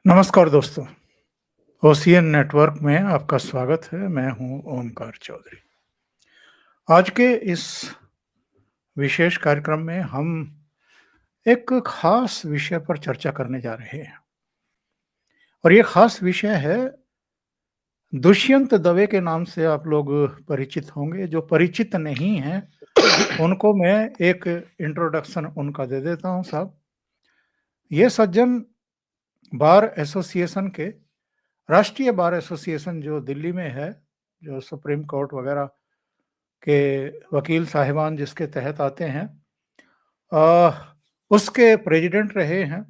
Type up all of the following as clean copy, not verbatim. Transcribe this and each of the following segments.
नमस्कार दोस्तों, ocean network में आपका स्वागत है। मैं हूं ओमकार चौधरी। आज के इस विशेष कार्यक्रम में हम एक खास विषय पर चर्चा करने जा रहे हैं और ये खास विषय है दुष्यंत दवे के नाम से आप लोग परिचित होंगे। जो परिचित नहीं हैं, उनको मैं एक इंट्रोडक्शन उनका दे देता हूं साहब। ये सज्जन बार एसोसिएशन के राष्ट्रीय बार एसोसिएशन जो दिल्ली में है, जो सुप्रीम कोर्ट वगैरह के वकील साहिबान जिसके तहत आते हैं, उसके प्रेसिडेंट रहे हैं।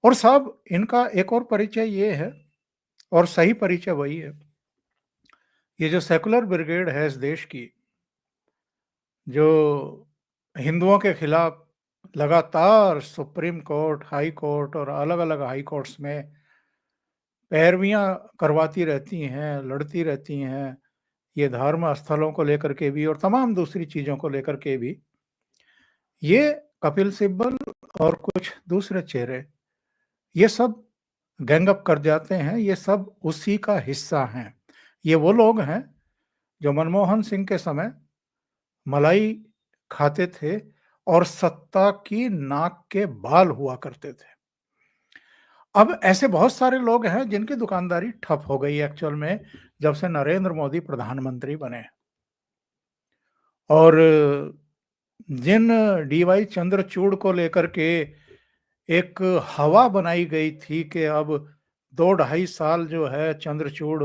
और साहब इनका एक और परिचय ये है, और सही परिचय वही है, ये जो सेकुलर ब्रिगेड है इस देश की, जो हिंदुओं के खिलाफ लगातार सुप्रीम कोर्ट, हाई कोर्ट और अलग अलग हाई कोर्ट्स में पैरवियां करवाती रहती हैं, लड़ती रहती हैं, ये धर्म स्थलों को लेकर के भी और तमाम दूसरी चीज़ों को लेकर के भी, ये कपिल सिब्बल और कुछ दूसरे चेहरे, ये सब गैंग अप कर जाते हैं। ये सब उसी का हिस्सा हैं। ये वो लोग हैं जो मनमोहन सिंह के समय मलाई खाते थे और सत्ता की नाक के बाल हुआ करते थे। अब ऐसे बहुत सारे लोग हैं जिनकी दुकानदारी ठप हो गई एक्चुअल में, जब से नरेंद्र मोदी प्रधानमंत्री बने। और जिन डीवाई चंद्रचूड़ को लेकर के एक हवा बनाई गई थी कि अब 2-2.5 साल जो है चंद्रचूड़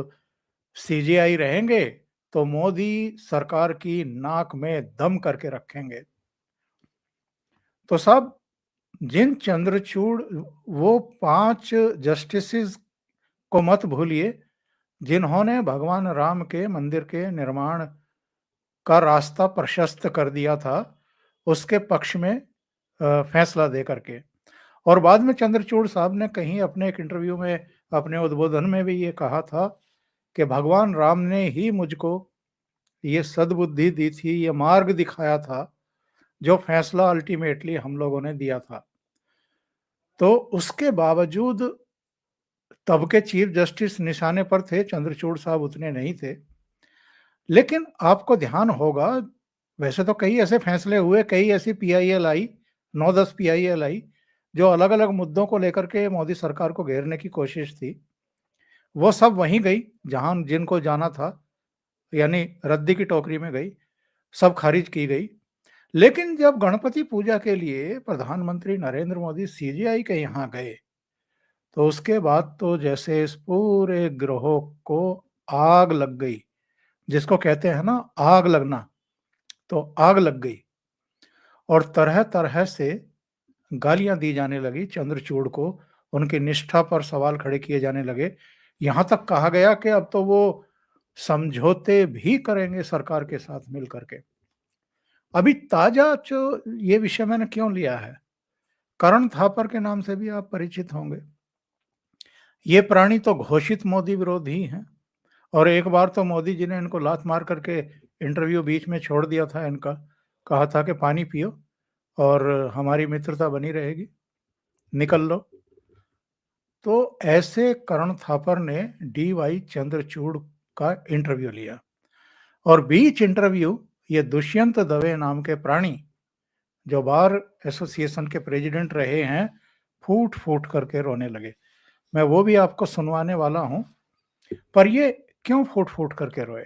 सीजेआई रहेंगे, तो मोदी सरकार की नाक में दम करके रखेंगे। तो साहब, जिन चंद्रचूड़, वो 5 जस्टिसेस को मत भूलिए जिन्होंने भगवान राम के मंदिर के निर्माण का रास्ता प्रशस्त कर दिया था, उसके पक्ष में फैसला दे करके। और बाद में चंद्रचूड़ साहब ने कहीं अपने एक इंटरव्यू में, अपने उद्बोधन में भी ये कहा था कि भगवान राम ने ही मुझको ये सद्बुद्धि दी थी, ये मार्ग दिखाया था, जो फैसला अल्टीमेटली हम लोगों ने दिया था। तो उसके बावजूद तब के चीफ जस्टिस निशाने पर थे, चंद्रचूड़ साहब उतने नहीं थे। लेकिन आपको ध्यान होगा, वैसे तो कई ऐसे फैसले हुए, कई ऐसी पीआईएल आई, 9-10 पीआईएल आई, जो अलग अलग मुद्दों को लेकर के मोदी सरकार को घेरने की कोशिश थी। वो सब वहीं गई जहां जिनको जाना था, यानी रद्दी की टोकरी में गई, सब खारिज की गई। लेकिन जब गणपति पूजा के लिए प्रधानमंत्री नरेंद्र मोदी सीजेआई के यहाँ गए, तो उसके बाद तो जैसे इस पूरे ग्रोह को आग लग गई, जिसको कहते हैं ना आग लगना, तो आग लग गई। और तरह तरह से गालियां दी जाने लगी चंद्रचूड़ को, उनकी निष्ठा पर सवाल खड़े किए जाने लगे। यहां तक कहा गया कि अब तो वो समझौते भी करेंगे सरकार के साथ मिल करके। अभी ताजा जो ये विषय मैंने क्यों लिया है, करण थापर के नाम से भी आप परिचित होंगे। ये प्राणी तो घोषित मोदी विरोधी हैं, और एक बार तो मोदी जी ने इनको लात मार करके इंटरव्यू बीच में छोड़ दिया था इनका, कहा था कि पानी पियो और हमारी मित्रता बनी रहेगी, निकल लो। तो ऐसे करण थापर ने डी वाई चंद्रचूड़ का इंटरव्यू लिया, और बीच इंटरव्यू ये दुष्यंत दवे नाम के प्राणी, जो बार एसोसिएशन के प्रेसिडेंट रहे हैं, फूट फूट करके रोने लगे। मैं वो भी आपको सुनवाने वाला हूं। पर ये क्यों फूट फूट करके रोए,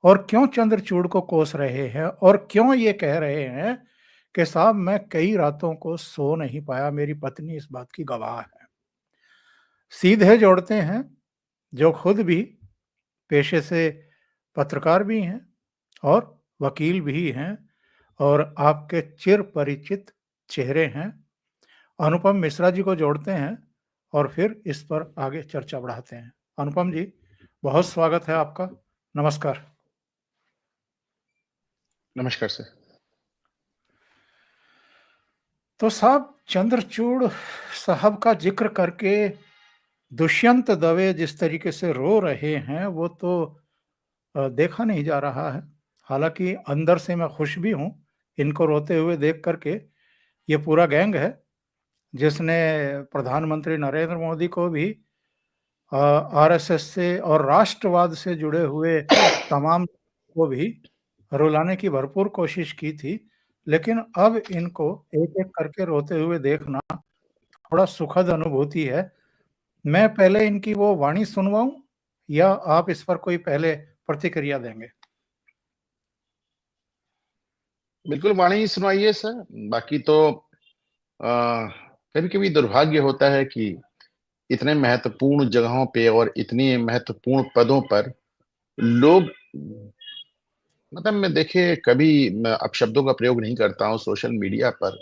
और क्यों चंद्रचूड़ को कोस रहे हैं, और क्यों ये कह रहे हैं कि साहब मैं कई रातों को सो नहीं पाया, मेरी पत्नी इस बात की गवाह है। सीधे जोड़ते हैं, जो खुद भी पेशे से पत्रकार भी हैं और वकील भी हैं, और आपके चिर परिचित चेहरे हैं, अनुपम मिश्रा जी को जोड़ते हैं, और फिर इस पर आगे चर्चा बढ़ाते हैं। अनुपम जी, बहुत स्वागत है आपका। नमस्कार। नमस्कार सर। तो साहब, चंद्रचूड़ साहब का जिक्र करके दुष्यंत दवे जिस तरीके से रो रहे हैं, वो तो देखा नहीं जा रहा है। हालांकि अंदर से मैं खुश भी हूं इनको रोते हुए देख करके। ये पूरा गैंग है, जिसने प्रधानमंत्री नरेंद्र मोदी को भी आरएसएस से और राष्ट्रवाद से जुड़े हुए तमाम को भी रुलाने की भरपूर कोशिश की थी। लेकिन अब इनको एक-एक करके रोते हुए देखना थोड़ा सुखद अनुभूति है। मैं पहले इनकी वो वाणी सुनवाऊँ या आप इस पर कोई पहले प्रतिक्रिया देंगे? बिल्कुल वाणी ही सुनाइए सर। बाकी तो कभी-कभी दुर्भाग्य होता है कि इतने महत्वपूर्ण जगहों पे और इतने महत्वपूर्ण पदों पर लोग, मतलब मैं देखिए कभी मैं अपशब्दों का प्रयोग नहीं करता हूँ सोशल मीडिया पर,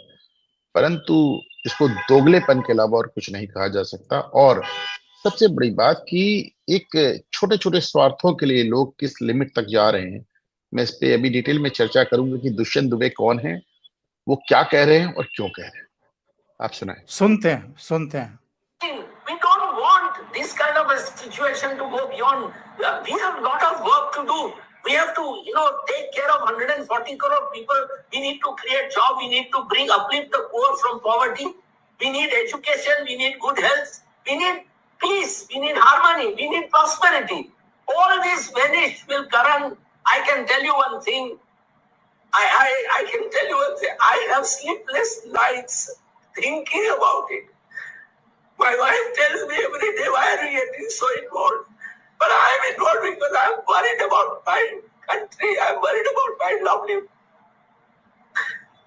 परंतु इसको दोगलेपन के अलावा और कुछ नहीं कहा जा सकता। और सबसे बड़ी बात कि एक छोटे-छोटे स्वार्थों के लिए लोग किस लिमिट तक जा रहे हैं, मैं इस पे अभी डिटेल में चर्चा करूँगा कि दुष्यंत दुबे कौन है, वो क्या कह रहे हैं और क्यों कह रहे हैं। आप सुनाएँ। सुनते हैं। We don't want this kind of a situation to go beyond. We have a lot of work to do. We have to, take care of 140 crore people. We need to create job. We need to uplift the poor from poverty. We need education. We need good health. We need peace. We need harmony. We need prosperity. All this vanish will Karan. I can tell you one thing. I can tell you one thing. I have sleepless nights thinking about it. My wife tells me every day, why are you getting so involved? But I am involved because I am worried about my country. I am worried about my lovely.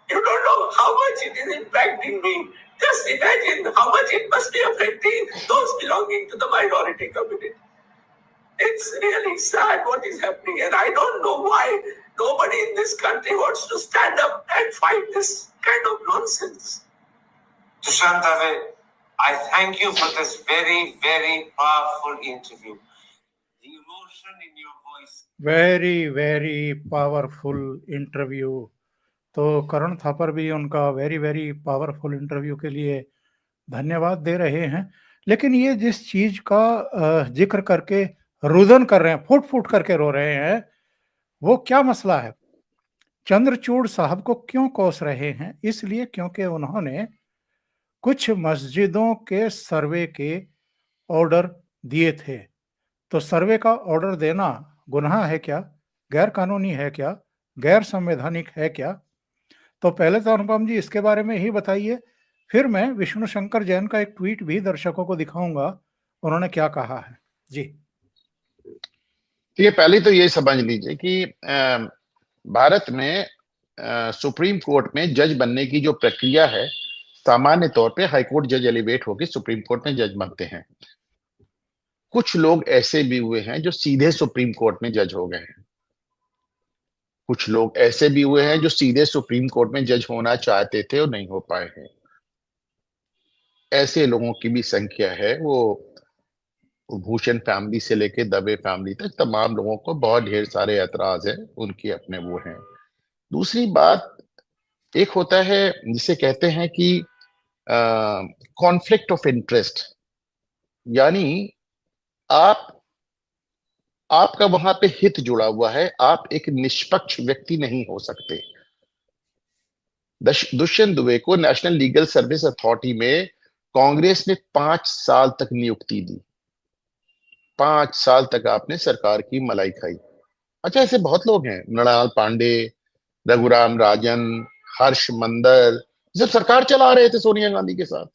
You don't know how much it is impacting me. Just imagine how much it must be affecting those belonging to the minority community. It's really sad what is happening, and I don't know why nobody in this country wants to stand up and fight this kind of nonsense. Dushant Dave, I thank you for this very, very powerful interview. The emotion in your voice. Very powerful interview. तो करण थापर भी उनका very powerful interview के लिए धन्यवाद दे रहे हैं। लेकिन ये जिस चीज का जिक्र करके रुदन कर रहे हैं, फुट करके रो रहे हैं, वो क्या मसला है? चंद्रचूड़ साहब को क्यों कोस रहे हैं? इसलिए क्योंकि उन्होंने कुछ मस्जिदों के सर्वे के ऑर्डर दिए थे। तो सर्वे का ऑर्डर देना गुनाह है क्या? गैर कानूनी है क्या? गैर संवैधानिक है क्या? तो पहले तो अनुपम जी इसके बारे में ही बताइए, फिर मैं विष्णु शंकर जैन का एक ट्वीट भी दर्शकों को दिखाऊंगा, उन्होंने क्या कहा है। जी ठीक है, पहले तो ये समझ लीजिए कि भारत में सुप्रीम कोर्ट में जज बनने की जो प्रक्रिया है, सामान्य तौर पे हाईकोर्ट जज एलिवेट होकर सुप्रीम कोर्ट में जज बनते हैं। कुछ लोग ऐसे भी हुए हैं जो सीधे सुप्रीम कोर्ट में जज हो गए हैं। कुछ लोग ऐसे भी हुए हैं जो सीधे सुप्रीम कोर्ट में जज होना चाहते थे और नहीं हो पाए हैं। ऐसे लोगों की भी संख्या है। वो भूषण फैमिली से लेके दवे फैमिली तक तमाम लोगों को बहुत ढेर सारे ऐतराज है, उनके अपने वो हैं। दूसरी बात एक होता है जिसे कहते हैं कि कॉन्फ्लिक्ट ऑफ इंटरेस्ट, यानी आपका वहां पे हित जुड़ा हुआ है, आप एक निष्पक्ष व्यक्ति नहीं हो सकते। दुष्यंत दुबे को नेशनल लीगल सर्विस अथॉरिटी में कांग्रेस ने 5 साल तक नियुक्ति दी। 5 साल तक आपने सरकार की मलाई खाई। अच्छा, ऐसे बहुत लोग हैं, मृणाल पांडे, रघुराम राजन, हर्ष मंदर, जब सरकार चला रहे थे सोनिया गांधी के साथ,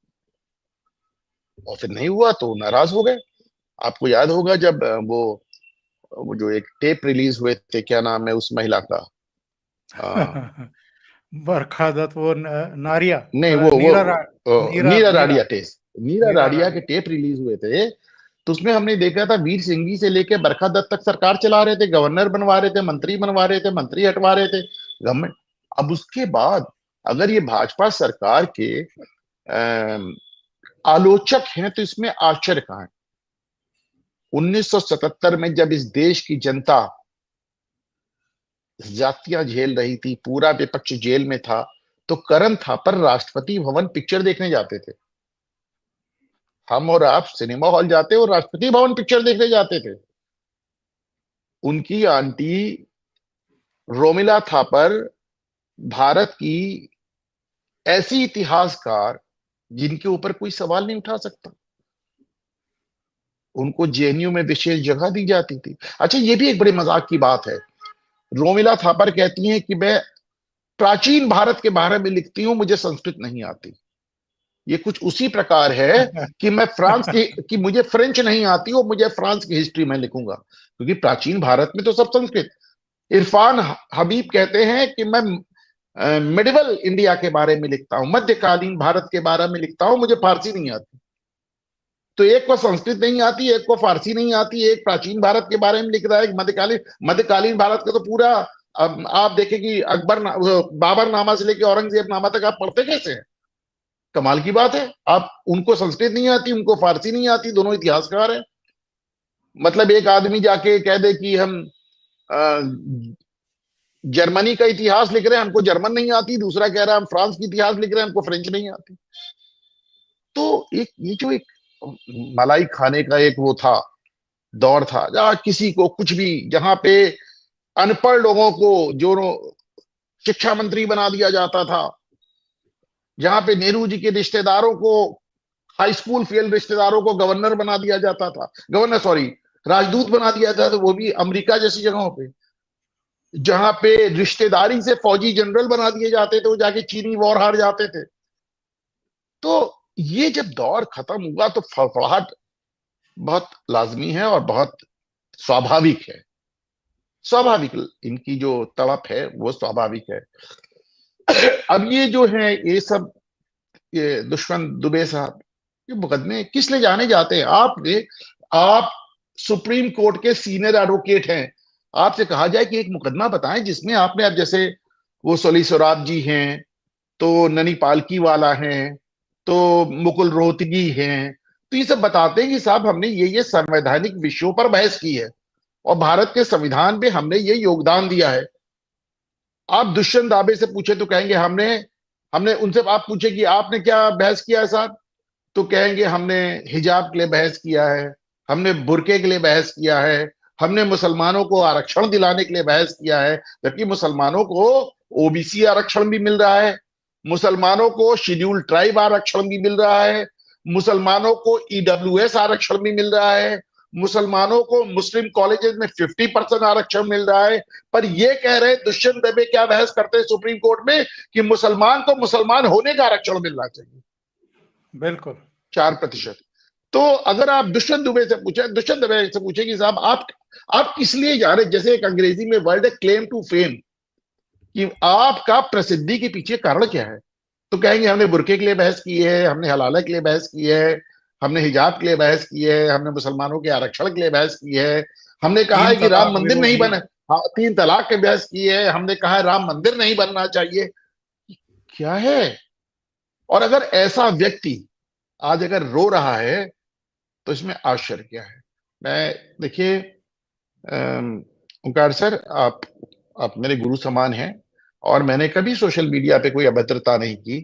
और फिर नहीं हुआ तो नाराज हो गए। आपको याद होगा जब वो जो एक टेप रिलीज हुए थे, क्या नाम है उस महिला का, बरखा दत्त, वो नारिया, नहीं वो नीरा राडिया टेस्ट, नीरा नीरा राडिया के राडिया। टेप रिलीज हुए थे। तो उसमें हमने देखा था वीर सिंह जी से लेके बरखा दत्त तक सरकार चला रहे थे, गवर्नर बनवा रहे थे, मंत्री बनवा रहे थे, मंत्री हटवा रहे थे गवर्नमेंट। अब उसके बाद अगर ये भाजपा सरकार के आलोचक हैं तो इसमें आश्चर्य कहां है? 1977 में जब इस देश की जनता जातियां झेल रही थी, पूरा विपक्ष जेल में था, तो करण थापर राष्ट्रपति भवन पिक्चर देखने जाते थे। हम और आप सिनेमा हॉल जाते और राष्ट्रपति भवन पिक्चर देखने जाते थे। उनकी आंटी रोमिला थापर भारत की ऐसी इतिहासकार जिनके ऊपर कोई सवाल नहीं उठा सकता। उनको जेएनयू में विशेष जगह दी जाती थी। अच्छा, ये भी एक बड़े मजाक की बात है। रोमिला थापर कहती हैं कि मैं प्राचीन भारत के बारे में लिखती हूं, मुझे संस्कृत नहीं आती। ये कुछ उसी प्रकार है कि मैं कि मुझे फ्रेंच नहीं आती और मुझे फ्रांस की हिस्ट्री में लिखूंगा, क्योंकि प्राचीन भारत में तो सब संस्कृत। इरफान हबीब कहते हैं कि मैं मिडिवल इंडिया के बारे में लिखता हूं, मध्यकालीन भारत के बारे में लिखता हूं, मुझे फारसी नहीं आती। तो एक को संस्कृत नहीं आती, एक को फारसी नहीं आती, एक प्राचीन भारत के बारे में लिख रहा है, मध्यकालीन भारत का तो पूरा आप देखें कि बाबर नामा से लेकर औरंगजेब नामा तक आप पढ़ते कैसे हैं? कमाल की बात है। आप उनको संस्कृत नहीं आती, उनको फारसी नहीं आती, दोनों इतिहासकार हैं। मतलब एक आदमी जाके कह दे कि हम जर्मनी का इतिहास लिख रहे हैं, हमको जर्मन नहीं आती, दूसरा कह रहा है हम फ्रांस की इतिहास लिख रहे हैं, हमको फ्रेंच नहीं आती। तो एक ये जो एक मलाई खाने का एक वो था, दौर था, जहां किसी को कुछ भी, जहां पे अनपढ़ लोगों को जो शिक्षा मंत्री बना दिया जाता था, जहां पे नेहरू जी के रिश्तेदारों को, हाई स्कूल फेल रिश्तेदारों को गवर्नर बना दिया जाता था, राजदूत बना दिया जाता था, वो भी अमेरिका जैसी जगहों पे, जहां पे रिश्तेदारी से फौजी जनरल बना दिए जाते थे, वो जाके चीनी वॉर हार जाते थे। तो ये जब दौर खत्म हुआ तो फड़फड़ाहट बहुत लाजमी है और बहुत स्वाभाविक है। स्वाभाविक, इनकी जो तड़प है वो स्वाभाविक है। अब ये जो है ये सब, ये दुष्यंत दुबे साहब, ये मुकदमे किस लिए जाने जाते हैं? आप सुप्रीम कोर्ट के सीनियर एडवोकेट हैं, आपसे कहा जाए कि एक मुकदमा बताएं जिसमें आपने, अब जैसे वो सोली सोराब जी हैं, तो ननी पालकी वाला हैं, तो मुकुल रोहतगी हैं, तो ये सब बताते हैं कि साहब हमने ये संवैधानिक विषयों पर बहस की है और भारत के संविधान में हमने ये योगदान दिया है। आप दुष्यंत दावे से पूछे तो कहेंगे हमने उनसे आप पूछे कि आपने क्या बहस किया है साहब, तो कहेंगे हमने हिजाब के लिए बहस किया है, हमने बुर्के के लिए बहस किया है, हमने मुसलमानों को आरक्षण दिलाने के लिए बहस किया है, जबकि मुसलमानों को ओबीसी आरक्षण भी मिल रहा है, मुसलमानों को शेड्यूल ट्राइब आरक्षण भी मिल रहा है, मुसलमानों को ईडब्ल्यूएस आरक्षण भी मिल रहा है, मुसलमानों को मुस्लिम कॉलेजेस में 50% आरक्षण मिल रहा है। पर ये कह रहे दुष्यंत दबे क्या बहस करते हैं सुप्रीम कोर्ट में कि मुसलमान को मुसलमान होने का आरक्षण मिलना चाहिए, बिल्कुल 4%। तो अगर आप दुष्यंत दुबे से पूछे कि साहब आप किस लिए जा रहे, जैसे एक अंग्रेजी में वर्ड है क्लेम टू फेम, कि आपका प्रसिद्धि के पीछे कारण क्या है, तो कहेंगे हमने बुर्के के लिए बहस की है, हमने हलाला के लिए बहस की है, हमने हिजाब के लिए बहस की है, हमने मुसलमानों के आरक्षण के लिए बहस की है, हमने कहा है तीन कि राम तलाक मंदिर नहीं विरोधी। बने, 3 तलाक के बहस की है, हमने कहा है राम मंदिर नहीं बनना चाहिए। क्या है? और अगर ऐसा व्यक्ति आज अगर रो रहा है तो इसमें आश्चर्य क्या है? मैं देखिए ओंकार सर, आप मेरे गुरु समान हैं और मैंने कभी सोशल मीडिया पे कोई अभद्रता नहीं की,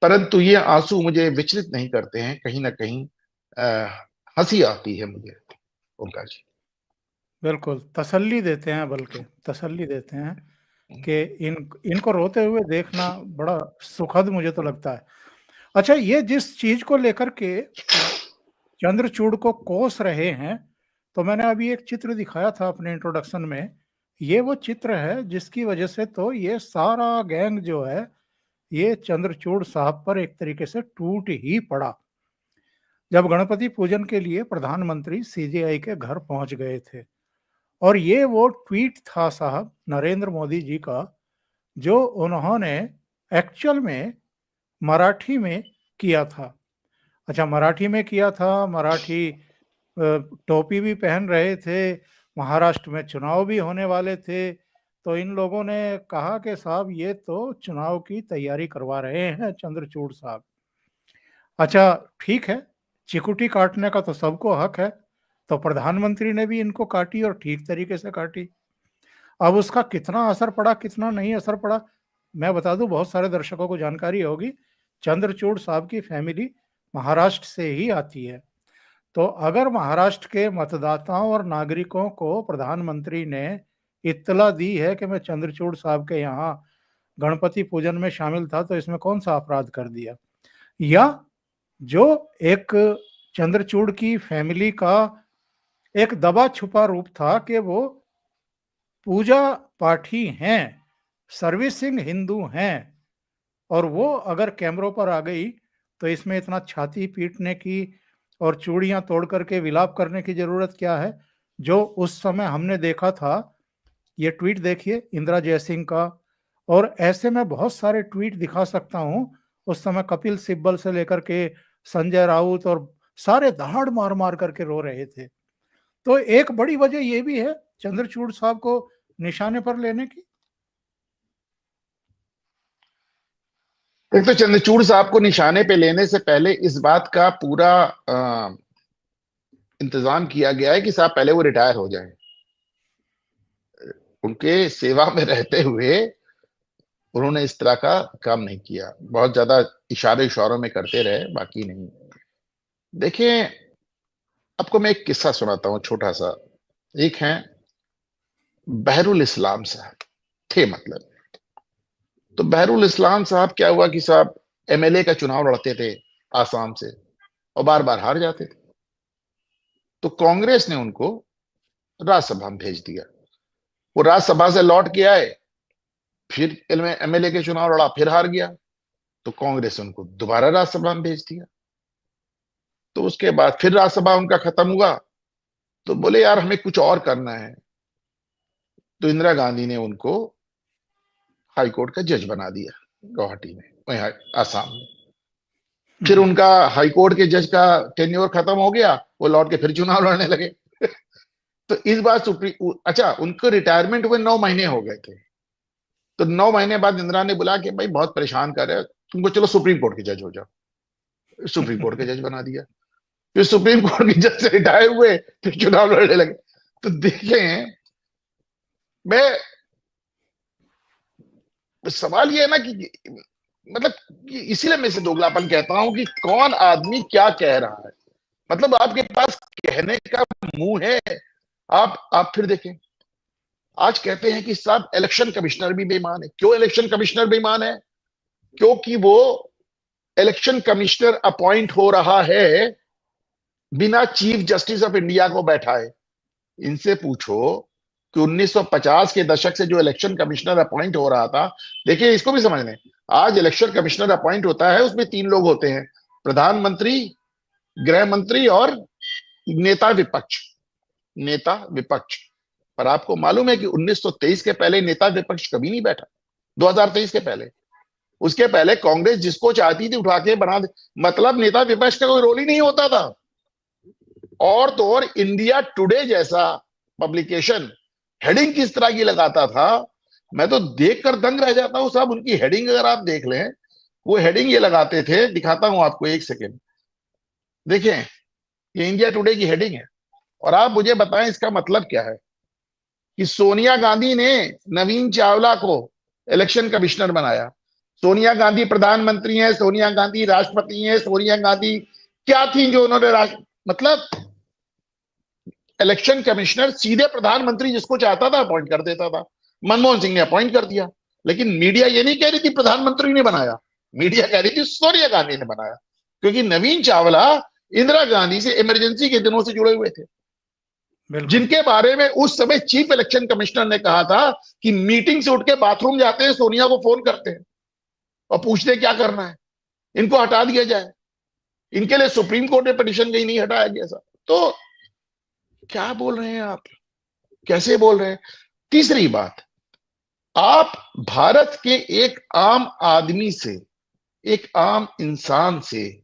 परंतु ये आंसू मुझे विचलित नहीं करते हैं, कहीं ना कहीं हंसी आती है मुझे ओंकार जी। बिल्कुल तसल्ली देते हैं, बल्कि तसल्ली देते हैं कि इनको रोते हुए देखना बड़ा सुखद मुझे तो लगता है। अच्छा, ये जिस चीज को लेकर के चंद्रचूड़ को कोस रहे हैं, तो मैंने अभी एक चित्र दिखाया था अपने इंट्रोडक्शन में, ये वो चित्र है जिसकी वजह से तो ये सारा गैंग जो है ये चंद्रचूड़ साहब पर एक तरीके से टूट ही पड़ा। जब गणपति पूजन के लिए प्रधानमंत्री सीजेआई के घर पहुंच गए थे, और ये वो ट्वीट था साहब नरेंद्र मोदी जी का, जो उन्होंने एक्चुअल में मराठी में किया था। अच्छा, मराठी में किया था, मराठी टोपी भी पहन रहे थे, महाराष्ट्र में चुनाव भी होने वाले थे, तो इन लोगों ने कहा कि साहब ये तो चुनाव की तैयारी करवा रहे हैं चंद्रचूड़ साहब। अच्छा ठीक है, चिकुटी काटने का तो सबको हक है, तो प्रधानमंत्री ने भी इनको काटी और ठीक तरीके से काटी। अब उसका कितना असर पड़ा, कितना नहीं असर पड़ा, मैं बता दूं, बहुत सारे दर्शकों को जानकारी होगी, चंद्रचूड़ साहब की फैमिली महाराष्ट्र से ही आती है। तो अगर महाराष्ट्र के मतदाताओं और नागरिकों को प्रधानमंत्री ने इत्तला दी है कि मैं चंद्रचूड़ साहब के यहाँ गणपति पूजन में शामिल था, तो इसमें कौन सा अपराध कर दिया? या जो एक चंद्रचूड़ की फैमिली का एक दबा छुपा रूप था कि वो पूजा पाठी हैं, सर्विसिंग हिंदू हैं, और वो अगर कैमरों पर आ गई तो इसमें इतना छाती पीटने की और चूड़ियां तोड़ करके विलाप करने की जरूरत क्या है। जो उस समय हमने देखा था, ये ट्वीट देखिए इंदिरा जयसिंह का, और ऐसे में बहुत सारे ट्वीट दिखा सकता हूं। उस समय कपिल सिब्बल से लेकर के संजय राउत और सारे दहाड़ मार मार करके रो रहे थे। तो एक बड़ी वजह यह भी है चंद्रचूड़ साहब को निशाने पर लेने की। एक तो चंद्रचूड़ साहब को निशाने पे लेने से पहले इस बात का पूरा इंतजाम किया गया है कि साहब पहले वो रिटायर हो जाएं। उनके सेवा में रहते हुए उन्होंने इस तरह का काम नहीं किया, बहुत ज्यादा इशारों में करते रहे, बाकी नहीं। देखिए, आपको मैं एक किस्सा सुनाता हूं छोटा सा। एक है बहरुल इस्लाम साहब थे, मतलब तो बहरुल इस्लाम साहब क्या हुआ कि साहब एमएलए का चुनाव लड़ते थे आसाम से और बार बार हार जाते थे। तो कांग्रेस ने उनको राज्यसभा में भेज दिया। वो राज्यसभा से लौट के आए, फिर एमएलए के चुनाव लड़ा, फिर हार गया। तो कांग्रेस उनको दोबारा राज्यसभा में भेज दिया। तो उसके बाद फिर राज्यसभा उनका खत्म हुआ, तो बोले यार हमें कुछ और करना है। तो इंदिरा गांधी ने उनको हाई कोर्ट का जज बना दिया गुवाहाटी में, वहीं आसाम में। फिर उनका हाई कोर्ट के जज का टेन्योर खत्म हो गया, वो लौट के फिर चुनाव लड़ने लगे। तो इस बार अच्छा, उनको रिटायरमेंट हुए 9 महीने हो गए थे। तो 9 महीने बाद इंदिरा ने बोला कि भाई बहुत परेशान कर रहे हो, तुमको चलो सुप्रीम कोर्ट के जज हो जाओ। सुप्रीम कोर्ट के जज बना दिया। फिर सुप्रीम कोर्ट के जज से रिटायर हुए, फिर चुनाव लड़ने लगे। तो देखें, मैं सवाल ये है ना कि मतलब इसीलिए मैं इसे दोगलापन कहता हूं कि कौन आदमी क्या कह रहा है। मतलब आपके पास कहने का मुंह है, आप फिर देखें। आज कहते हैं कि साहब इलेक्शन कमिश्नर भी बेईमान है। क्यों इलेक्शन कमिश्नर बेईमान है? क्योंकि वो इलेक्शन कमिश्नर अपॉइंट हो रहा है बिना चीफ जस्टिस ऑफ इंडिया को बैठाए। इनसे पूछो कि 1950 के दशक से जो इलेक्शन कमिश्नर अपॉइंट हो रहा था, देखिए इसको भी समझ लें। आज इलेक्शन कमिश्नर अपॉइंट होता है, उसमें 3 लोग होते हैं, प्रधानमंत्री, गृह मंत्री और नेता विपक्ष। नेता विपक्ष। पर आपको मालूम है कि 1923 के पहले नेता विपक्ष कभी नहीं बैठा। 2023 के पहले, उसके पहले कांग्रेस जिसको चाहती थी उठा के बना दे। मतलब नेता विपक्ष का कोई रोल ही नहीं होता था। और तो और इंडिया टुडे जैसा पब्लिकेशन हेडिंग किस तरह की लगाता था, मैं तो देखकर दंग रह जाता हूं साहब। उनकी हेडिंग अगर आप देख लें, वो हेडिंग ये लगाते थे, दिखाता हूं आपको, एक सेकेंड देखिए, ये इंडिया टुडे की हेडिंग है। और आप मुझे बताएं इसका मतलब क्या है कि सोनिया गांधी ने नवीन चावला को इलेक्शन कमिश्नर बनाया। सोनिया गांधी प्रधानमंत्री हैं, सोनिया गांधी राष्ट्रपति हैं, सोनिया गांधी क्या थी जो उन्होंने मतलब इलेक्शन कमिश्नर सीधे प्रधानमंत्री जिसको चाहता था अपॉइंट कर देता था। मनमोहन सिंह ने अपॉइंट कर दिया। लेकिन मीडिया ये नहीं कह रही थी प्रधानमंत्री ने बनाया, मीडिया कह रही थी सोनिया गांधी ने बनाया, क्योंकि नवीन चावला इंदिरा गांधी से इमरजेंसी के दिनों से जुड़े हुए थे, जिनके बारे में उस समय चीफ इलेक्शन कमिश्नर ने कहा था कि मीटिंग से उठ के बाथरूम जाते हैं, सोनिया को फोन करते हैं और पूछते हैं क्या करना है, इनको हटा दिया जाए। इनके लिए सुप्रीम कोर्ट में पिटीशन गई, नहीं हटाया गया। ऐसा तो क्या बोल रहे हैं आप, कैसे बोल रहे हैं? तीसरी बात, आप भारत के एक आम आदमी से, एक आम इंसान से,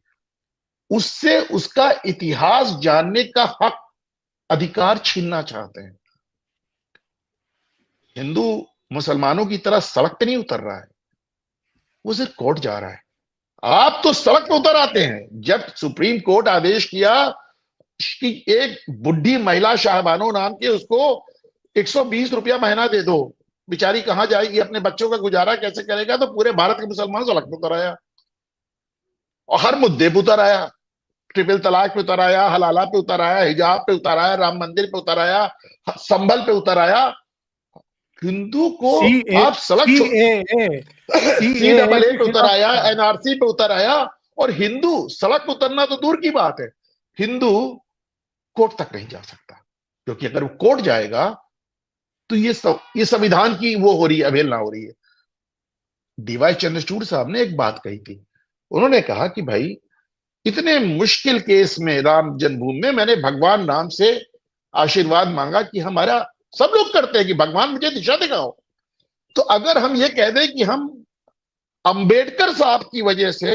उससे उसका इतिहास जानने का हक, अधिकार छीनना चाहते हैं। हिंदू मुसलमानों की तरह सड़क पे नहीं उतर रहा है, वो सिर्फ कोर्ट जा रहा है। आप तो सड़क पे उतर आते हैं। जब सुप्रीम कोर्ट आदेश किया कि एक बुढ़ी महिला शाहबानो नाम के, उसको 120 रुपया महीना दे दो, बेचारी कहां जाएगी, अपने बच्चों का गुजारा कैसे करेगा, तो पूरे भारत के मुसलमान सड़क पे उतर आया और हर मुद्दे पे उतर आया। ट्रिपल तलाक पे उतर आया, हलाला पे उतर आया, हिजाब पे उतर आया, राम मंदिर पे उतर आया, संभल पे उतर आया। हिंदू को आप सड़क CAA पे उतर आया, NRC पे उतर आया, और हिंदू सड़क उतरना तो दूर की बात है, हिंदू कोर्ट तक नहीं जा सकता, क्योंकि अगर वो कोर्ट जाएगा तो ये संविधान की वो हो रही है, अवहेलना हो रही है। डीवाई चंद्रचूड़ साहब ने एक बात कही थी, उन्होंने कहा कि भाई इतने मुश्किल केस में राम जन्मभूमि में मैंने भगवान राम से आशीर्वाद मांगा कि हमारा, सब लोग करते हैं कि भगवान मुझे दिशा दिखाओ, तो अगर हम ये कह दें कि हम अंबेडकर साहब की वजह से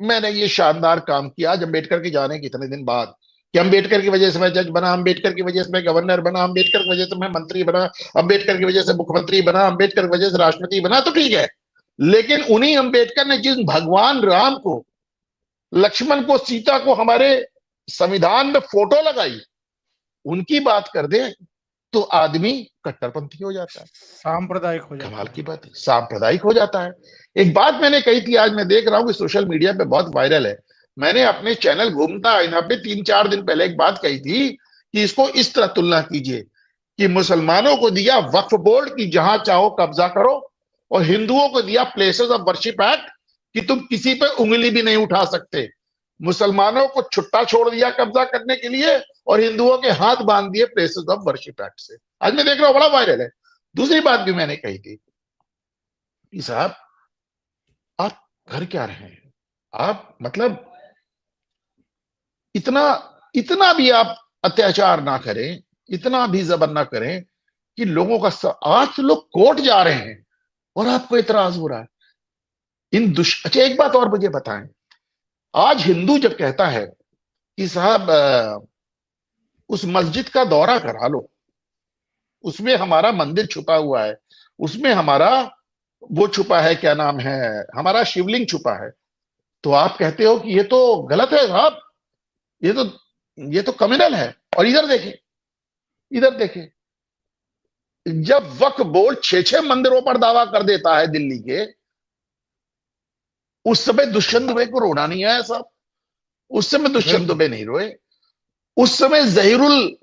मैंने ये शानदार काम किया, आज अंबेडकर के जाने के इतने दिन बाद, कि अंबेडकर की वजह से मैं जज बना, अंबेडकर की वजह से मैं गवर्नर बना, अंबेडकर की वजह से मैं मंत्री बना, अंबेडकर की वजह से मुख्यमंत्री बना, अंबेडकर की वजह से राष्ट्रपति बना, तो ठीक है, लेकिन उन्हीं अंबेडकर ने जिस भगवान राम को, लक्ष्मण को, सीता को हमारे संविधान में फोटो लगाई, उनकी बात कर दे तो आदमी कट्टरपंथी हो जाता है, सांप्रदायिक हो जाता कमाल है। की बात है, सांप्रदायिक हो जाता है। एक बात मैंने कही थी, आज मैं देख रहा हूं कि सोशल मीडिया पे बहुत वायरल है, मैंने अपने चैनल घूमता यहाँ पे 3-4 दिन पहले एक बात कही थी कि इसको इस तरह तुलना कीजिए कि मुसलमानों को दिया वक्फ बोर्ड की जहां चाहो कब्जा करो, और हिंदुओं को दिया प्लेसेस ऑफ वर्शिप एक्ट कि तुम किसी पे उंगली भी नहीं उठा सकते। मुसलमानों को छुट्टा छोड़ दिया कब्जा करने के लिए, और हिंदुओं के हाथ बांध दिए प्लेसेस ऑफ वर्शिप एक्ट से। आज मैं देख रहा हूं बड़ा वायरल है। दूसरी बात भी मैंने कही थी कि साहब आप कर क्या रहे हैं, आप मतलब इतना इतना भी आप अत्याचार ना करें, इतना भी जबर ना करें कि लोगों का आज तो लोग कोर्ट जा रहे हैं और आपको इतराज हो रहा है। अच्छा एक बात और मुझे बताएं, आज हिंदू जब कहता है कि साहब उस मस्जिद का दौरा करा लो, उसमें हमारा मंदिर छुपा हुआ है, उसमें हमारा वो छुपा है, क्या नाम है, हमारा शिवलिंग छुपा है, तो आप कहते हो कि ये तो गलत है साहब, ये तो क्रिमिनल है। और इधर देखें, इधर देखें, जब वक्फ बोर्ड 6-6 मंदिरों पर दावा कर देता है दिल्ली के, उस समय दुष्यंत दुबे को रोना नहीं आया साहब, उस समय दुष्यंत दुबे नहीं रोए, उस समय जहीरुल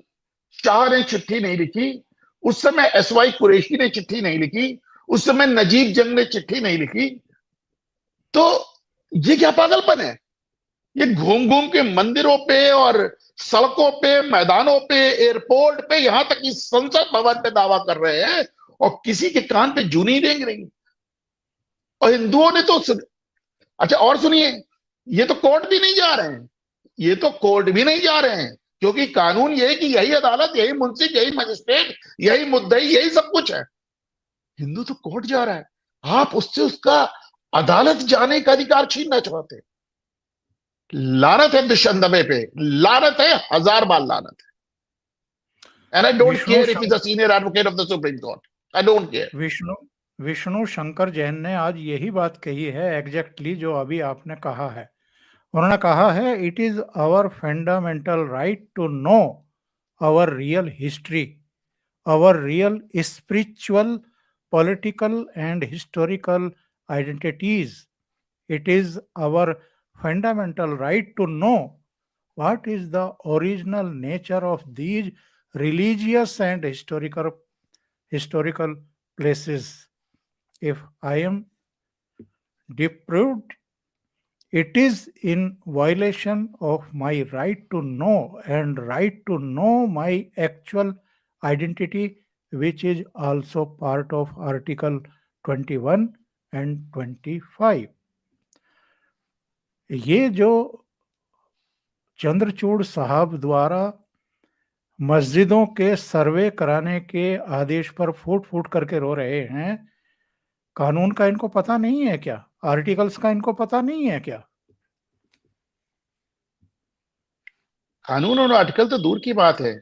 शाह ने चिट्ठी नहीं लिखी, उस समय एसवाई कुरैशी ने चिट्ठी नहीं लिखी, उस समय नजीब जंग ने चिट्ठी नहीं लिखी। तो ये क्या पागलपन है, ये घूम घूम के मंदिरों पे और सड़कों पे, मैदानों पे, एयरपोर्ट पे, यहां तक कि संसद भवन पे दावा कर रहे हैं और किसी के कान पे जू नहीं देंगे रही। और हिंदुओं ने तो अच्छा और सुनिए, ये तो कोर्ट भी नहीं जा रहे हैं, ये तो कोर्ट भी नहीं जा रहे हैं, क्योंकि कानून ये है कि यही अदालत, यही मुंसिफ, यही मजिस्ट्रेट, यही मुद्दई, यही सब कुछ है। हिंदू तो कोर्ट जा रहा है, आप उससे उसका अदालत जाने का अधिकार छीनना चाहते हैं। लानत है दुष्यंत दबे पे, लानत है, 1000 बार लानत है। And I don't care if he's a senior advocate of the Supreme Court. I don't care. Vishnu Shankar Jain ने आज यही बात कही है एग्जैक्टली जो अभी आपने कहा है। उन्होंने कहा है it is our fundamental right to know our real history, our real spiritual, political and historical identities. It is our fundamental right to know what is the original nature of these religious and historical places. If I am deprived, it is in violation of my right to know and right to know my actual identity, which is also part of Article 21 and 25. ये जो चंद्रचूड़ साहब द्वारा मस्जिदों के सर्वे कराने के आदेश पर फूट फूट करके रो रहे हैं, कानून का इनको पता नहीं है क्या? आर्टिकल्स का इनको पता नहीं है क्या? कानून और आर्टिकल तो दूर की बात है,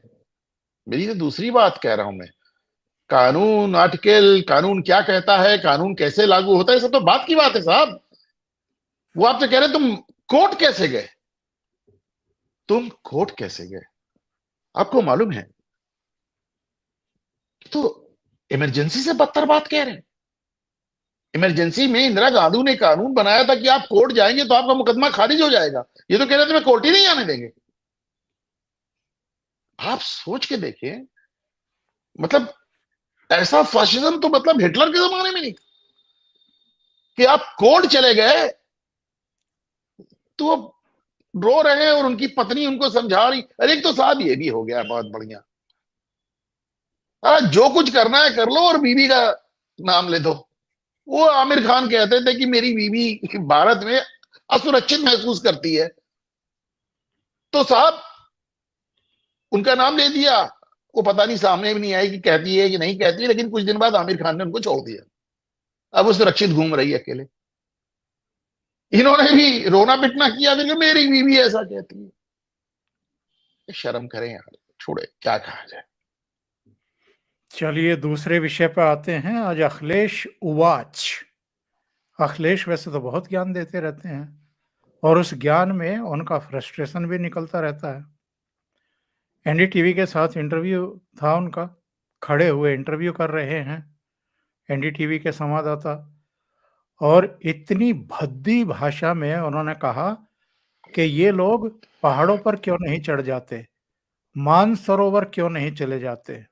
मेरी तो दूसरी बात कह रहा हूं मैं। कानून, आर्टिकल, कानून क्या कहता है, कानून कैसे लागू होता है, सब तो बात की बात है साहब। वो आप तो कह रहे तुम कोर्ट कैसे गए, तुम कोर्ट कैसे गए? आपको मालूम है तो इमरजेंसी से बदतर बात कह रहे हैं। इमरजेंसी में इंदिरा गांधी ने कानून बनाया था कि आप कोर्ट जाएंगे तो आपका मुकदमा खारिज हो जाएगा, ये तो कह रहे थे मैं कोर्ट ही नहीं आने देंगे। आप सोच के देखिए, मतलब ऐसा फाशिज्म तो मतलब हिटलर के जमाने में नहीं कि आप कोर्ट चले गए तो वो रो रहे हैं और उनकी पत्नी उनको समझा रही, अरे एक तो साहब ये भी हो गया बहुत बढ़िया, जो कुछ करना है कर लो और बीवी का नाम ले दो। वो आमिर खान कहते थे कि मेरी बीवी भारत में असुरक्षित महसूस करती है, तो साहब उनका नाम ले दिया। वो पता नहीं सामने भी नहीं आई कि कहती है कि नहीं कहती है, लेकिन कुछ दिन बाद आमिर खान ने उनको छोड़ दिया। अब वो सुरक्षित घूम रही है अकेले। इन्होंने भी रोना पिटना किया, फिर मेरी बीवी ऐसा कहती है। शर्म करें यार, छोड़े क्या कहा जाए। चलिए दूसरे विषय पर आते हैं। आज अखिलेश उवाच। अखिलेश वैसे तो बहुत ज्ञान देते रहते हैं और उस ज्ञान में उनका फ्रस्ट्रेशन भी निकलता रहता है। एनडीटीवी के साथ इंटरव्यू था उनका, खड़े हुए इंटरव्यू कर रहे हैं एनडीटीवी के संवाददाता, और इतनी भद्दी भाषा में उन्होंने कहा कि ये लोग पहाड़ों पर क्यों नहीं चढ़ जाते, मानसरोवर क्यों नहीं चले जाते।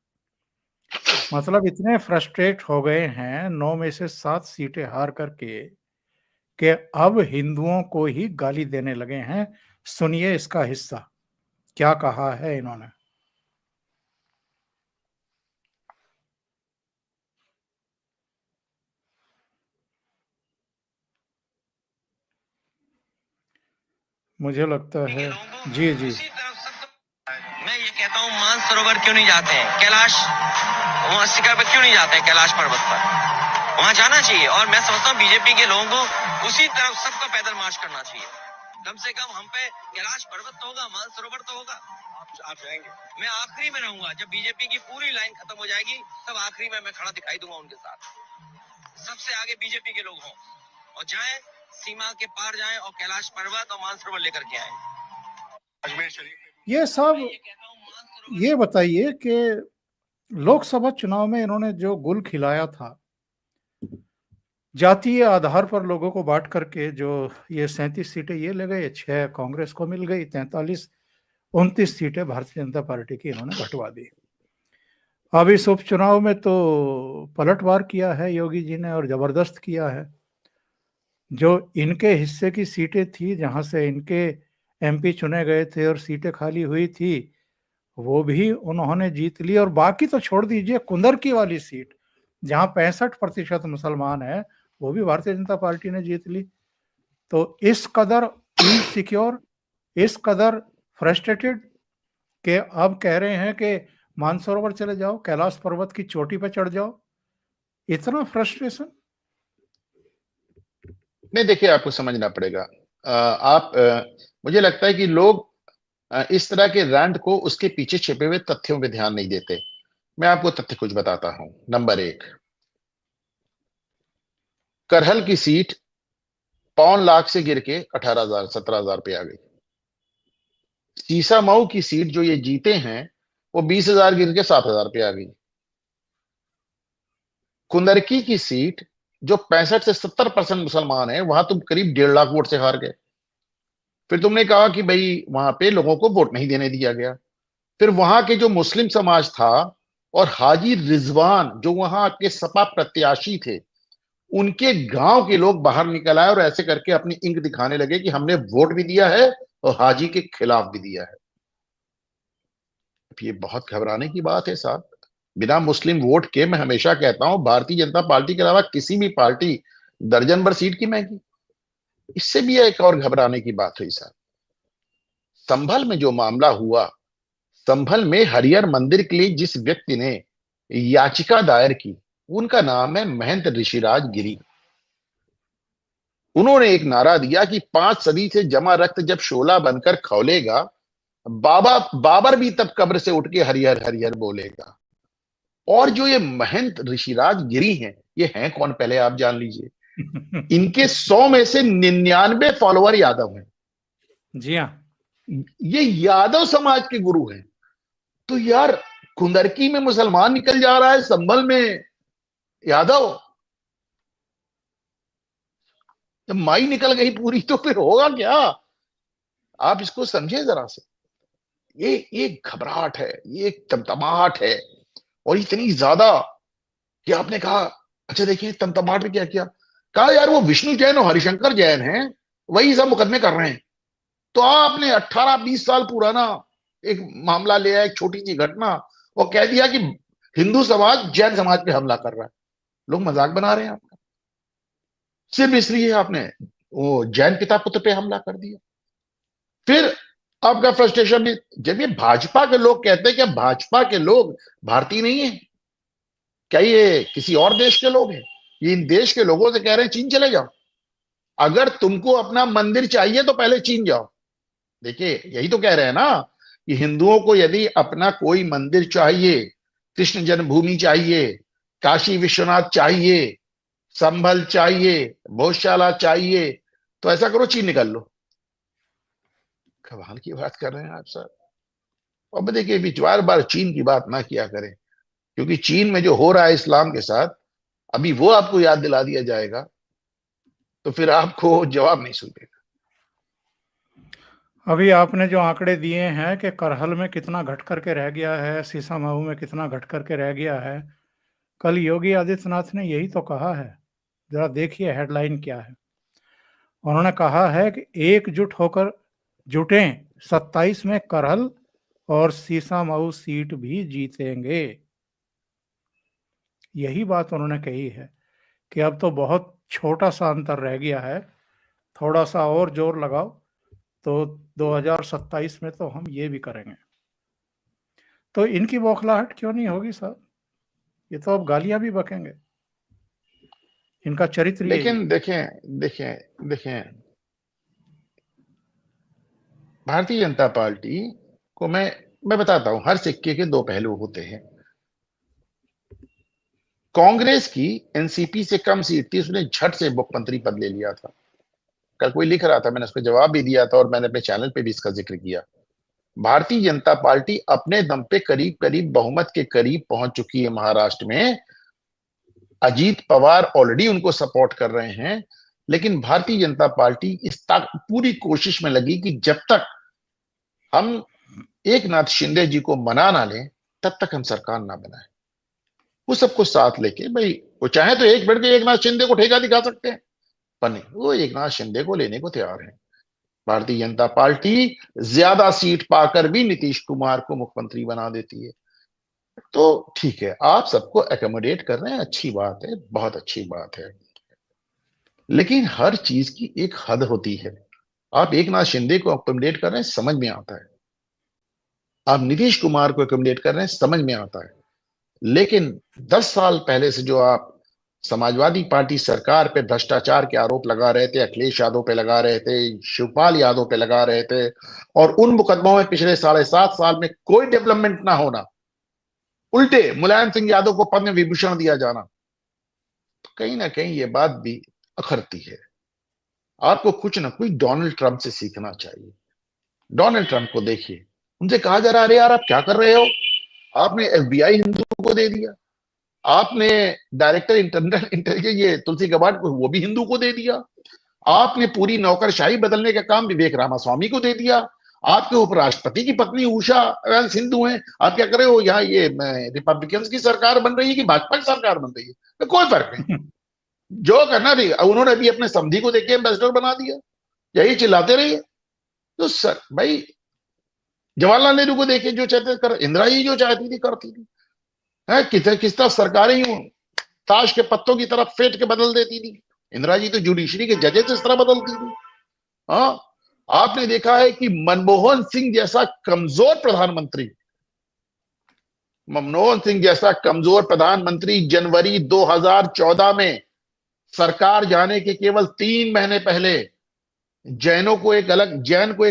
मतलब इतने फ्रस्ट्रेट हो गए हैं 9 में से 7 सीटें हार करके कि अब हिंदुओं को ही गाली देने लगे हैं। सुनिए इसका हिस्सा, क्या कहा है इन्होंने। मुझे लगता है जी जी मैं ये कहता हूँ मानसरोवर क्यों नहीं जाते हैं, कैलाश वहाँ शिखर पर क्यों नहीं जाते हैं, कैलाश पर्वत पर वहाँ जाना चाहिए। और मैं समझता हूँ बीजेपी के लोगों को उसी तरफ सबको पैदल मार्च करना चाहिए। कम से कम हम पे कैलाश पर्वत तो होगा, मानसरोवर तो होगा। आप जाएंगे, मैं आखिरी में रहूंगा। जब बीजेपी की पूरी लाइन खत्म हो जाएगी तब आखिरी में मैं खड़ा दिखाई दूंगा उनके साथ। सबसे आगे बीजेपी के लोग हों और जाएं, सीमा के पार जाएं और कैलाश पर्वत और मानसरोवर लेकर के आए। अजमेर शरीफ ये सब ये बताइए कि लोकसभा चुनाव में इन्होंने जो गुल खिलाया था, जातीय आधार पर लोगों को बांट करके, जो ये 37 सीटें ये ले गए, 6 कांग्रेस को मिल गई, 43 29 सीटें भारतीय जनता पार्टी की इन्होंने बंटवा दी। अब इस उपचुनाव में तो पलटवार किया है योगी जी ने और जबरदस्त किया है। जो इनके हिस्से की सीटें थी, जहां से इनके एमपी चुने गए थे और सीटें खाली हुई थी, वो भी उन्होंने जीत ली। और बाकी तो छोड़ दीजिए, कुंदरकी वाली सीट जहां 65% मुसलमान है, वो भी भारतीय जनता पार्टी ने जीत ली। तो इस कदर इनसिक्योर, इस कदर फ्रस्ट्रेटेड कि अब कह रहे हैं कि मानसरोवर चले जाओ, कैलाश पर्वत की चोटी पर चढ़ जाओ। इतना फ्रस्ट्रेशन। नहीं, देखिए आपको समझना पड़ेगा। मुझे लगता है कि लोग इस तरह के रैंट को उसके पीछे छिपे हुए तथ्यों पे ध्यान नहीं देते। मैं आपको तथ्य कुछ बताता हूं। नंबर 1, करहल की सीट 5 लाख से गिर के 18,000 17,000 पे आ गई। सीसामऊ की सीट जो ये जीते हैं वो 20,000 गिर के 7,000 पे आ गई। कुंदरकी की सीट जो 65 से 70% मुसलमान है, वहां तुम करीब 1.5 लाख वोट से हार गए। फिर तुमने कहा कि भाई वहां पे लोगों को वोट नहीं देने दिया गया। फिर वहां के जो मुस्लिम समाज था और हाजी रिजवान जो वहां के सपा प्रत्याशी थे, उनके गांव के लोग बाहर निकल आए और ऐसे करके अपनी इंक दिखाने लगे कि हमने वोट भी दिया है और हाजी के खिलाफ भी दिया है। ये बहुत घबराने की बात है साहब। बिना मुस्लिम वोट के मैं हमेशा कहता हूं भारतीय जनता पार्टी के अलावा किसी भी पार्टी दर्जन भर सीट की महंगी। इससे भी एक और घबराने की बात हुई साहब। संभल में जो मामला हुआ, संभल में हरिहर मंदिर के लिए जिस व्यक्ति ने याचिका दायर की, उनका नाम है महंत ऋषिराज गिरी। उन्होंने एक नारा दिया कि 5 सदी से जमा रक्त जब शोला बनकर खौलेगा, बाबर भी तब कब्र से उठ के हरिहर हरिहर बोलेगा। और जो ये महंत ऋषिराज गिरी हैं, ये हैं कौन पहले आप जान लीजिए। इनके 100 में से 99 फॉलोअर यादव हैं। जी हाँ, ये यादव समाज के गुरु हैं। तो यार कुंदरकी में मुसलमान निकल जा रहा है, संभल में यादव। जब माई निकल गई पूरी तो फिर होगा क्या? आप इसको समझे जरा से। ये घबराहट है, ये तमतमाहट है, और इतनी ज्यादा कि आपने कहा अच्छा देखिए तमतमाहट में क्या किया। कहा यार वो विष्णु जैन और हरिशंकर जैन हैं, वही सब मुकदमे कर रहे हैं। तो आपने 18-20 साल पुराना एक मामला लिया, एक छोटी सी घटना, वो कह दिया कि हिंदू समाज जैन समाज पे हमला कर रहा है। लोग मजाक बना रहे हैं आपका, सिर्फ इसलिए आपने वो जैन पिता पुत्र पे हमला कर दिया। फिर आपका फ्रस्ट्रेशन भी, जब ये भाजपा के लोग कहते हैं कि भाजपा के लोग भारतीय नहीं है, क्या ये किसी और देश के लोग हैं? ये इन देश के लोगों से कह रहे हैं चीन चले जाओ। अगर तुमको अपना मंदिर चाहिए तो पहले चीन जाओ। देखिए यही तो कह रहे हैं ना कि हिंदुओं को यदि अपना कोई मंदिर चाहिए, कृष्ण जन्मभूमि चाहिए, काशी विश्वनाथ चाहिए, संभल चाहिए, भोजशाला चाहिए, तो ऐसा करो चीन निकल लो। कमाल की बात कर रहे हैं आप सर। अब देखिए बार बार चीन की बात ना किया करें, क्योंकि चीन में जो हो रहा है इस्लाम के साथ, अभी वो आपको याद दिला दिया जाएगा तो फिर आपको जवाब नहीं सुनेगा। अभी आपने जो आंकड़े दिए हैं कि करहल में कितना घट करके रह गया है, सीसामऊ में कितना घट करके रह गया है, कल योगी आदित्यनाथ ने यही तो कहा है। जरा देखिए हेडलाइन क्या है। उन्होंने कहा है कि एकजुट होकर जुटें, 27 में करहल और सीसामऊ सीट भी जीतेंगे। यही बात उन्होंने कही है कि अब तो बहुत छोटा सा अंतर रह गया है, थोड़ा सा और जोर लगाओ तो 2027 में तो हम ये भी करेंगे। तो इनकी बौखलाहट क्यों नहीं होगी साहब? ये तो अब गालियां भी बकेंगे। इनका चरित्र यही है। लेकिन देखें भारतीय जनता पार्टी को मैं बताता हूं, हर सिक्के के दो पहलू होते हैं। कांग्रेस की एनसीपी से कम सीट थी, उसने झट से मुख्यमंत्री पद ले लिया था। कल कोई लिख रहा था, मैंने उसको जवाब भी दिया था और मैंने अपने चैनल पे भी इसका जिक्र किया। भारतीय जनता पार्टी अपने दम पे करीब करीब बहुमत के करीब पहुंच चुकी है महाराष्ट्र में। अजीत पवार ऑलरेडी उनको सपोर्ट कर रहे हैं, लेकिन भारतीय जनता पार्टी इस पूरी कोशिश में लगी कि जब तक हम एक नाथ शिंदे जी को मना ना लें तब तक हम सरकार ना बनाए। वो सबको साथ लेके, भाई वो चाहे तो एक बैठ के एक नाथ शिंदे को ठेका दिखा सकते हैं, पर नहीं, वो एक नाथ शिंदे को लेने को तैयार है। भारतीय जनता पार्टी ज्यादा सीट पाकर भी नीतीश कुमार को मुख्यमंत्री बना देती है। तो ठीक है, आप सबको एकोमोडेट कर रहे हैं, अच्छी बात है, बहुत अच्छी बात है, लेकिन हर चीज की एक हद होती है। आप एक नाथ शिंदे को एकोमोडेट कर रहे हैं, समझ में आता है। आप नीतीश कुमार को एकोमोडेट कर रहे हैं, समझ में आता है। लेकिन 10 साल पहले से जो आप समाजवादी पार्टी सरकार पे भ्रष्टाचार के आरोप लगा रहे थे, अखिलेश यादव पे लगा रहे थे, शिवपाल यादव पे लगा रहे थे, और उन मुकदमों में पिछले 7.5 साल में कोई डेवलपमेंट ना होना, उल्टे मुलायम सिंह यादव को पद्म विभूषण दिया जाना, तो कहीं ना कहीं ये बात भी अखरती है। आपको कुछ ना कुछ डोनाल्ड ट्रंप से सीखना चाहिए। डोनाल्ड ट्रंप को देखिए, उनसे कहा जा रहा है, अरे यार आप क्या कर रहे हो? आपने FBI हिंदू को दे दिया, आपने डायरेक्टर इंटरनल इंटेलिजेंस ये तुलसी गबार्ड को, वो भी हिंदू को दे दिया, आपने पूरी नौकरशाही बदलने का काम विवेक रामास्वामी को दे दिया, आपके उपराष्ट्रपति की पत्नी उषा वेल्स हिंदू हैं। आप क्या कर रहे हो? यहाँ ये रिपब्लिकन की सरकार बन रही है कि भाजपा की सरकार बन रही है, तो कोई फर्क नहीं, जो करना रही। उन्होंने अभी अपने समधी को देख के एम्बेसडर बना दिया, यही चिल्लाते रहिए। तो सर भाई, जवाहरलाल नेहरू को देखे, जो चाहते कर, इंदिरा जी जो चाहती थी करती थी, है किस तरह सरकारें यूं ताश के पत्तों की तरफ फेंट के बदल देती थी। इंदिरा जी तो जुडिशरी के जजेस इस तरह बदलती थी। हाँ, आपने देखा है कि मनमोहन सिंह जैसा कमजोर प्रधानमंत्री जनवरी 2014 में सरकार जाने के केवल 3 महीने पहले जैन को एक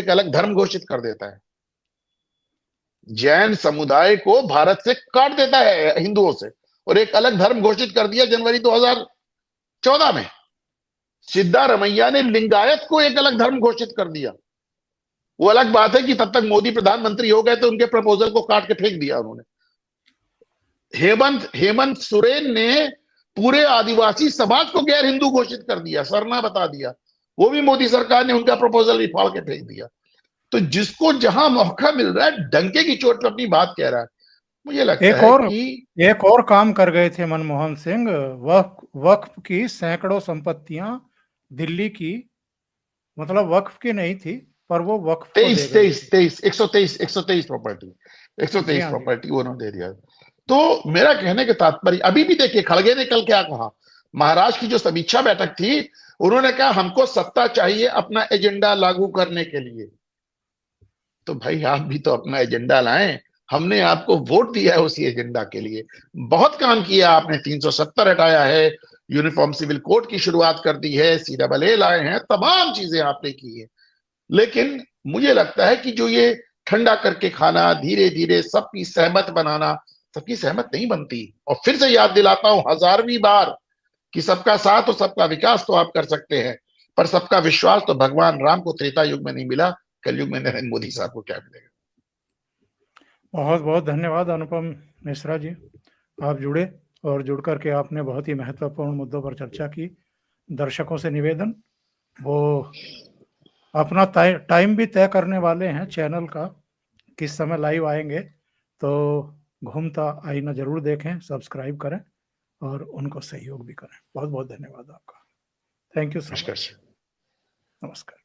अलग धर्म घोषित कर देता है। जैन समुदाय को भारत से काट देता है हिंदुओं से, और एक अलग धर्म घोषित कर दिया जनवरी 2014 में। सिद्धारमैया ने लिंगायत को एक अलग धर्म घोषित कर दिया। वो अलग बात है कि तब तक मोदी प्रधानमंत्री हो गए तो उनके प्रपोजल को काट के फेंक दिया उन्होंने। हेमंत सोरेन ने पूरे आदिवासी समाज को गैर हिंदू घोषित कर दिया, सरना बता दिया, वो भी मोदी सरकार ने उनका प्रपोजल भी फाड़ के फेंक दिया। तो जिसको जहां मौका मिल रहा है डंके की चोट पर अपनी बात कह रहा है। मुझे लगता है कि एक और काम कर गए थे मनमोहन सिंह, वक्फ की सैकड़ों संपत्तियां दिल्ली की, मतलब वक्फ की नहीं थी, पर वो वक्फ को दे गए। 123 प्रॉपर्टी, 123 हाँ जी। प्रॉपर्टी उन्होंने दे दिया। तो मेरा कहने के तात्पर्य, अभी भी देखिए खड़गे ने कल क्या कहा, महाराष्ट्र की जो समीक्षा बैठक थी, उन्होंने कहा हमको सत्ता चाहिए अपना एजेंडा लागू करने के लिए। तो भाई आप भी तो अपना एजेंडा लाएं, हमने आपको वोट दिया है उसी एजेंडा के लिए। बहुत काम किया आपने, 370 हटाया है, यूनिफॉर्म सिविल कोड की शुरुआत कर दी है, CAA लाए हैं, तमाम चीजें आपने की है। लेकिन मुझे लगता है कि जो ये ठंडा करके खाना, धीरे धीरे सबकी सहमत बनाना, सबकी सहमत नहीं बनती। और फिर से याद दिलाता हूं 1000वीं बार कि सबका साथ और सबका विकास तो आप कर सकते हैं, पर सबका विश्वास तो भगवान राम को त्रेता युग में नहीं मिला, कलयुग में नरेंद्र मोदी साहब को क्या मिलेगा। बहुत बहुत धन्यवाद अनुपम मिश्रा जी, आप जुड़े और जुड़ करके आपने बहुत ही महत्वपूर्ण मुद्दों पर चर्चा की। दर्शकों से निवेदन, वो अपना टाइम भी तय करने वाले हैं चैनल का, किस समय लाइव आएंगे, तो घूमता आईना जरूर देखें, सब्सक्राइब करें और उनको सहयोग भी करें। बहुत बहुत धन्यवाद आपका। Thank you so much. नमस्कार। नमस्कार।